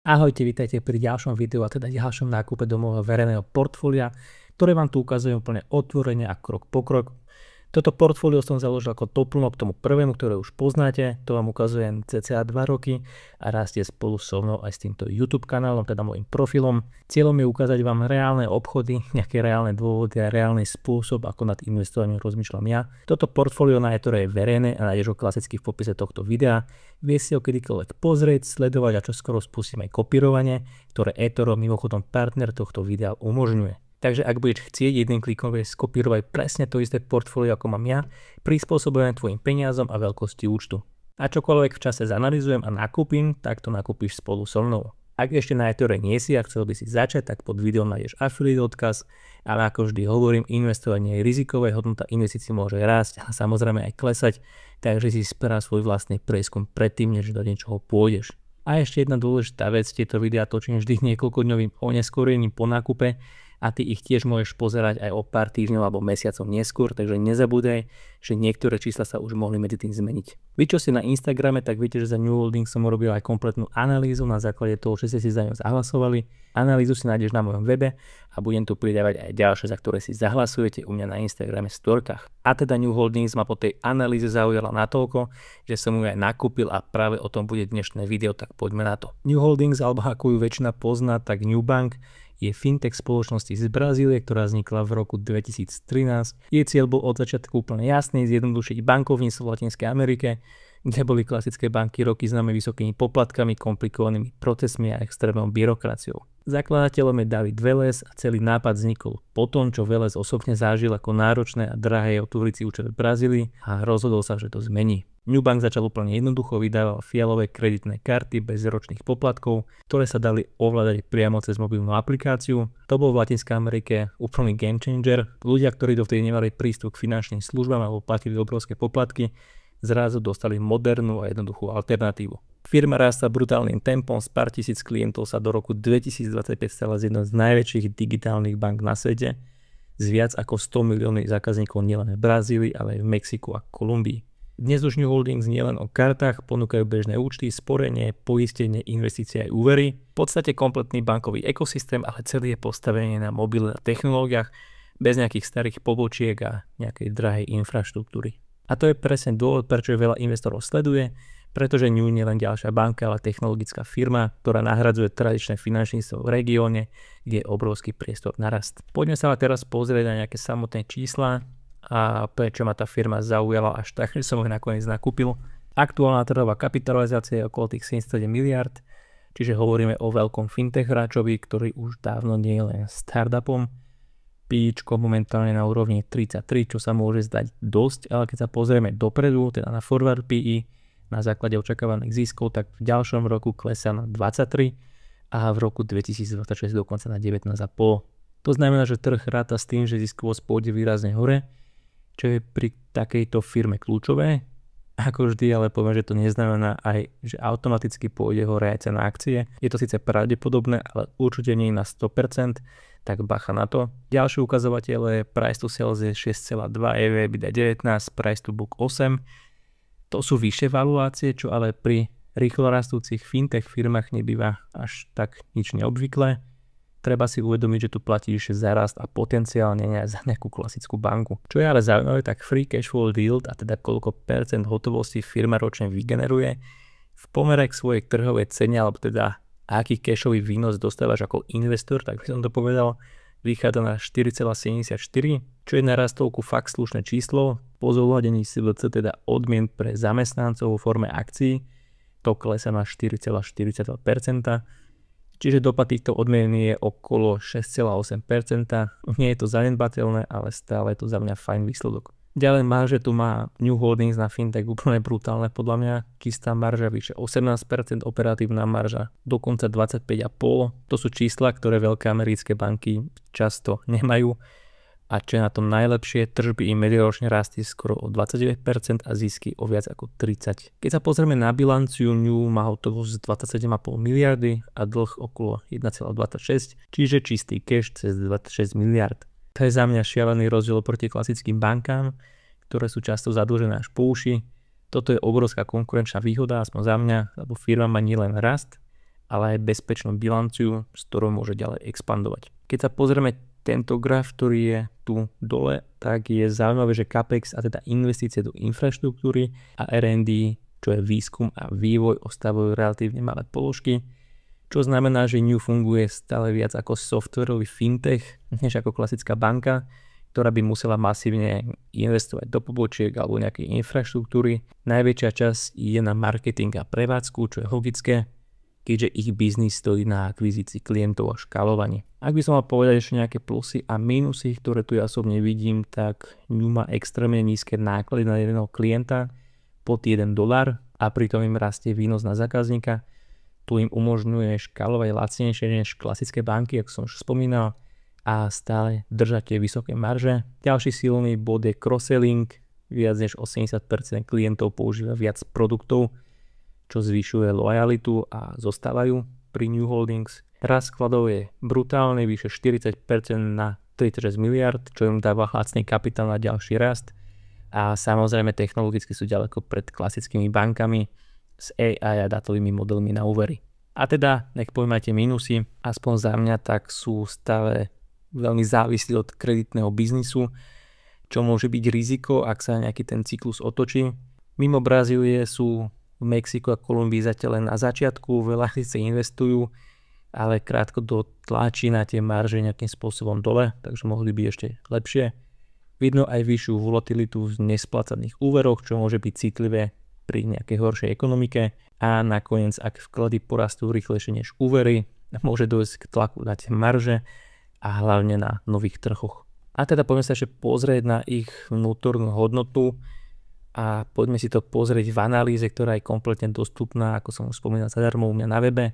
Ahojte, vítajte pri ďalšom videu a teda ďalšom nákupe do môjho verejného portfólia, ktoré vám tu ukazujem úplne otvorene a krok po krok. Toto portfólio som založil ako doplnok k tomu prvému, ktoré už poznáte, to vám ukazujem cca 2 roky a rastie spolu so mnou aj s týmto YouTube kanálom, teda môjim profilom. Cieľom je ukázať vám reálne obchody, nejaké reálne dôvody a reálny spôsob, ako nad investovaním rozmýšľam ja. Toto portfólio na eToro je verejné a nájdeš ho klasicky v popise tohto videa. Vieš si ho kedykoľvek pozrieť, sledovať a čoskoro spustím aj kopírovanie, ktoré eToro, mimochodom partner tohto videa, umožňuje. Takže ak budeš chcieť jedným klikom skopírovať presne to isté portfólio ako mám ja, prispôsobujem tvojim peniazom a veľkosti účtu. A čokoľvek v čase zanalizujem a nakúpim, tak to nakúpiš spolu so mnou. Ak ešte na eTore nie si a chcel by si začať, tak pod videom nájdeš affiliate odkaz, ale ako vždy hovorím, investovanie je rizikové, hodnota investícií môže rásť a samozrejme aj klesať, takže si správ svoj vlastný prieskum predtým, než do niečoho pôjdeš. A ešte jedna dôležitá vec, tieto videá točím vždy niekoľkodňovým oneskorením po nákupe, a ty ich tiež môžeš pozerať aj o pár týždňov alebo mesiacov neskôr, takže nezabúdaj, že niektoré čísla sa už mohli medzi tým zmeniť. Vy, čo ste na Instagrame, tak viete, že za New Holdings som urobil aj kompletnú analýzu na základe toho, že ste si za ňou zahlasovali. Analýzu si nájdeš na mojom webe a budem tu pridávať aj ďalšie, za ktoré si zahlasujete u mňa na Instagrame v storkách. A teda New Holdings ma po tej analýze zaujala natoľko, že som ju aj nakúpil a práve o tom bude dnešné video, tak poďme na to. New Holdings, alebo ako ju väčšina pozná, tak Nubank, je fintech spoločnosti z Brazílie, ktorá vznikla v roku 2013. Jej cieľ bol od začiatku úplne jasný, zjednodušiť bankovníctvo v Latinskej Amerike, kde boli klasické banky roky známe vysokými poplatkami, komplikovanými procesmi a extrémnou byrokraciou. Zakladateľom je David Vélez a celý nápad vznikol po tom, čo Vélez osobne zažil, ako náročné a drahé je otvoriť si účet v Brazílii a rozhodol sa, že to zmení. Nubank začal úplne jednoducho, vydával fialové kreditné karty bez ročných poplatkov, ktoré sa dali ovládať priamo cez mobilnú aplikáciu. To bol v Latinskej Amerike úplný game changer. Ľudia, ktorí dovtedy nemali prístup k finančným službám alebo platili obrovské poplatky, zrazu dostali modernú a jednoduchú alternatívu. Firma rástla brutálnym tempom, z pár tisíc klientov sa do roku 2025 stala z jednou z najväčších digitálnych bank na svete, s viac ako 100 miliónov zákazníkov nielen v Brazílii, ale aj v Mexiku a Kolumbii. Dnes už New Holdings nielen o kartách, ponúkajú bežné účty, sporenie, poistenie, investície aj úvery. V podstate kompletný bankový ekosystém, ale celý je postavený na mobilných technológiách, bez nejakých starých pobočiek a nejakej drahej infraštruktúry. A to je presne dôvod, prečo veľa investorov sleduje, pretože New nie je len ďalšia banka, ale technologická firma, ktorá nahradzuje tradičné finančníctvo v regióne, kde je obrovský priestor na rast. Poďme sa teraz pozrieť na nejaké samotné čísla a prečo ma tá firma zaujala až tak, že som ho nakoniec nakúpil. Aktuálna trhová kapitalizácia je okolo tých 77 miliard, čiže hovoríme o veľkom fintech hráčovi, ktorý už dávno nie je len startupom. PIčko momentálne na úrovni 33, čo sa môže zdať dosť, ale keď sa pozrieme dopredu, teda na forward PE, na základe očakávaných ziskov, tak v ďalšom roku klesá na 23 a v roku 2026 dokonca na 19,5. To znamená, že trh ráta s tým, že ziskovosť pôjde výrazne hore, čo je pri takejto firme kľúčové. Ako vždy, ale poviem, že to neznamená aj, že automaticky pôjde hore aj cena akcie. Je to síce pravdepodobné, ale určite nie na 100%, tak bacha na to. Ďalšie ukazovatele, price to sales je 6,2, EV/EBITDA 19, price to book 8. To sú vyššie valuácie, čo ale pri rýchlo rastúcich fintech firmách nebýva až tak nič neobvyklé. Treba si uvedomiť, že tu platíš za rast a potenciálne nie za nejakú klasickú banku. Čo je ale zaujímavé, tak free cash flow yield, a teda koľko percent hotovosti firma ročne vygeneruje, v pomere k svojej trhovej cene, alebo teda aký cashový výnos dostávaš ako investor, tak by som to povedal, vychádza na 4,74, čo je na rastovku fakt slušné číslo. Po zohľadení SBC, teda odmien pre zamestnancov vo forme akcií, to klesá na 4,42%. Čiže dopad týchto odmien je okolo 6,8%. Nie je to zanedbateľné, ale stále je to za mňa fajn výsledok. Ďalej marže tu má New Holdings na fintech úplne brutálne podľa mňa. Čistá marža vyše 18%, operatívna marža dokonca 25,5%. To sú čísla, ktoré veľké americké banky často nemajú. A čo je na tom najlepšie, tržby im medziročne rastie skoro o 29% a zisky o viac ako 30%. Keď sa pozrieme na bilanciu, New má hotovosť 27,5 miliardy a dlh okolo 1,26, čiže čistý cash cez 26 miliard. To je za mňa šialený rozdiel proti klasickým bankám, ktoré sú často zadlžené až po uši. Toto je obrovská konkurenčná výhoda, aspoň za mňa, lebo firma má nielen rast, ale aj bezpečnú bilanciu, s ktorou môže ďalej expandovať. Keď sa pozrieme tento graf, ktorý je tu dole, tak je zaujímavé, že CAPEX, a teda investície do infraštruktúry, a R&D, čo je výskum a vývoj, ostávajú relatívne malé položky, čo znamená, že New funguje stále viac ako softwarový fintech, než ako klasická banka, ktorá by musela masívne investovať do pobočiek alebo nejakej infraštruktúry. Najväčšia časť je na marketing a prevádzku, čo je logické, keďže ich biznis stojí na akvizícii klientov a škalovaní. Ak by som mal povedať ešte nejaké plusy a mínusy, ktoré tu ja osobne vidím, tak New má extrémne nízke náklady na jedného klienta pod $1 a pritom im rastie výnos na zákazníka. Tu im umožňuje škálovať lacnejšie než klasické banky, ako som už spomínal, a stále držať tie vysoké marže. Ďalší silný bod je cross-selling. Viac než 80% klientov používa viac produktov, čo zvyšuje lojalitu a zostávajú pri New Holdings. Rast skladov je brutálny, vyše 40% na 36 miliard, čo im dáva lacný kapitál na ďalší rast. A samozrejme technologicky sú ďaleko pred klasickými bankami s AI a datovými modelmi na úvery. A teda, nech pojmajte minusy, aspoň za mňa, tak sú stále veľmi závislí od kreditného biznisu, čo môže byť riziko, ak sa nejaký ten cyklus otočí. Mimo Brazílie sú v Mexiku a Kolumbii zatiaľ len na začiatku, veľa síce investujú, ale krátko tlačí na tie marže nejakým spôsobom dole, takže mohli by ešte lepšie. Vidno aj vyššiu volatilitu v nesplácaných úveroch, čo môže byť citlivé pri nejakej horšej ekonomike, a nakoniec, ak vklady porastú rýchlejšie než úvery, môže dojsť k tlaku na tie marže a hlavne na nových trhoch. A teda poďme sa ešte pozrieť na ich vnútornú hodnotu a poďme si to pozrieť v analýze, ktorá je kompletne dostupná, ako som už spomínal, zadarmo u mňa na webe.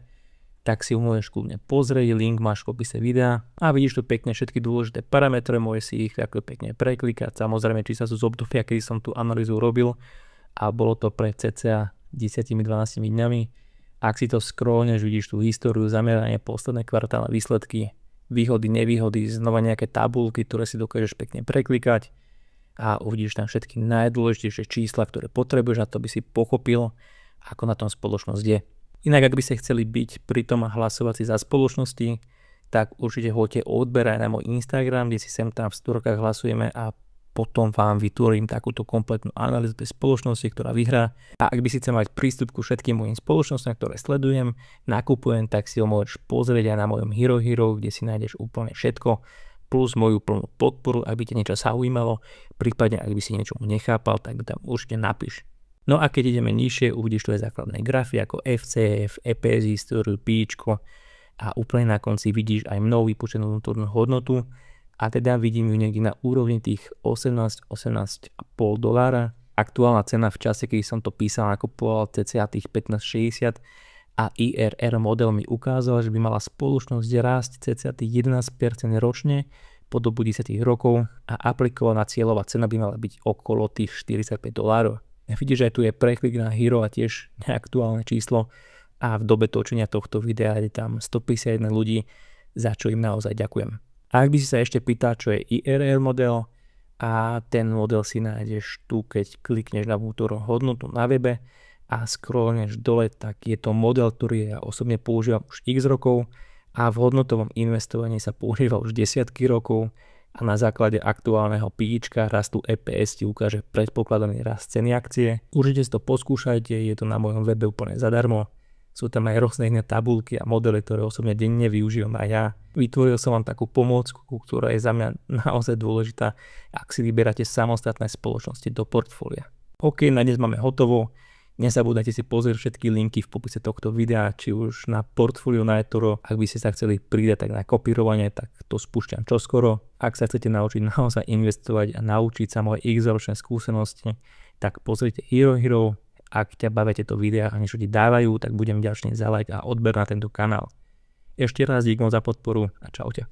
Tak si ju môžeš kľudne pozrieť, link máš v popise videa a vidíš tu pekne všetky dôležité parametre, môžeš si ich ako pekne preklikať. Samozrejme, či sa sú z obdobia, kedy som tú analýzu robil, a bolo to pred cca 10-12 dňami. Ak si to scrollneš, vidíš tú históriu, zameranie, posledné kvartálne výsledky, výhody, nevýhody, znova nejaké tabulky, ktoré si dokážeš pekne preklikať a uvidíš tam všetky najdôležitejšie čísla, ktoré potrebuješ na to, aby si pochopil, ako na tom spoločnosť je. Inak, ak by ste chceli byť pri tom a hlasovať si za spoločnosti, tak určite hoďte odber aj na môj Instagram, kde si sem tam v storkách hlasujeme a potom vám vytvorím takúto kompletnú analýzu tej spoločnosti, ktorá vyhrá. A ak by si chcel mať prístup ku všetkým mojim spoločnostiam, ktoré sledujem, nakupujem, tak si ho môžeš pozrieť aj na mojom Hero Hero, kde si nájdeš úplne všetko, plus moju plnú podporu, ak by ťa niečo zaujímalo, prípadne ak by si niečomu nechápal, tak tam určite napíš. No a keď ideme nižšie, uvidíš tu aj základné grafy ako FCF, EPS, históriu, PIčko a úplne na konci vidíš aj mnou vypočtenú vnútornú hodnotu. A teda vidím ju niekde na úrovni tých $18,5. Aktuálna cena v čase, keď som to písal, nakupoval cca tých 15,60 a IRR model mi ukázal, že by mala spoločnosť rásť cca tých 11% ročne po dobu 10 rokov a aplikovaná cieľová cena by mala byť okolo tých $45. Vidíš, že aj tu je preklik na Hero a tiež neaktuálne číslo a v dobe točenia tohto videa je tam 151 ľudí, za čo im naozaj ďakujem. A ak by si sa ešte pýtal, čo je IRR model, a ten model si nájdeš tu, keď klikneš na vnútornú hodnotu na webe a scrollneš dole, tak je to model, ktorý ja osobne používam už x rokov a v hodnotovom investovaní sa používa už desiatky rokov a na základe aktuálneho PIčka rastu EPS ti ukáže predpokladaný rast ceny akcie. Určite si to poskúšajte, je to na mojom webe úplne zadarmo. Sú tam aj rôzne iné tabulky a modely, ktoré osobne denne využívam aj ja. Vytvoril som vám takú pomôcku, ktorá je za mňa naozaj dôležitá, ak si vyberáte samostatné spoločnosti do portfólia. OK, na dnes máme hotovo. Nezabúdajte si pozrieť všetky linky v popise tohto videa, či už na portfólio na eToro. Ak by ste sa chceli pridať tak na kopírovanie, tak to spúšťam čoskoro. Ak sa chcete naučiť naozaj investovať a naučiť sa moje x-ročné skúsenosti, tak pozrite Hero Hero. Ak ťa bavia tieto videá a niečo ti dávajú, tak budem vďačný za like a odber na tento kanál. Ešte raz dík za podporu a čaute.